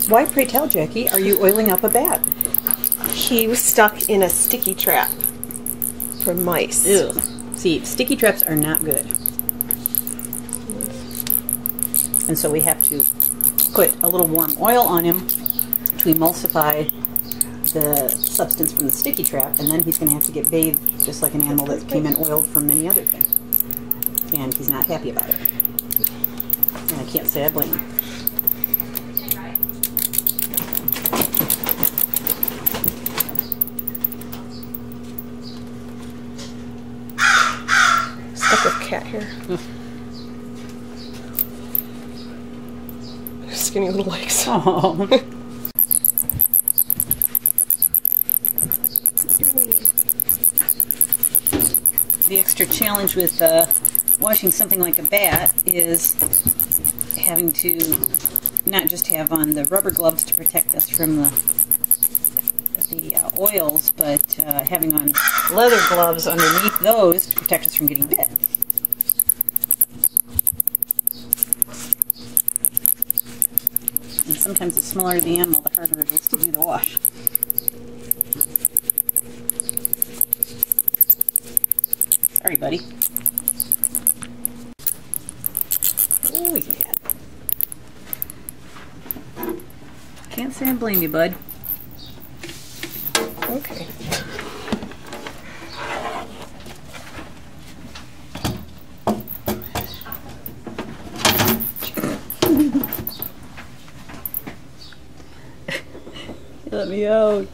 Why, pray tell, Jackie, are you oiling up a bat? He was stuck in a sticky trap for mice. Ew. See, sticky traps are not good. And so we have to put a little warm oil on him to emulsify the substance from the sticky trap, and then he's going to have to get bathed just like an animal that came in oiled from many other things. And he's not happy about it. And I can't say I blame him. Stuck with cat hair. Skinny little legs. Oh. The extra challenge with washing something like a bat is having to not just have on the rubber gloves to protect us from the oils, but having on leather gloves underneath those to protect us from getting bit. And sometimes the smaller the animal, the harder it is to do the wash. Sorry, buddy. Oh, yeah. Can't say I blame you, bud. Okay. Let me out.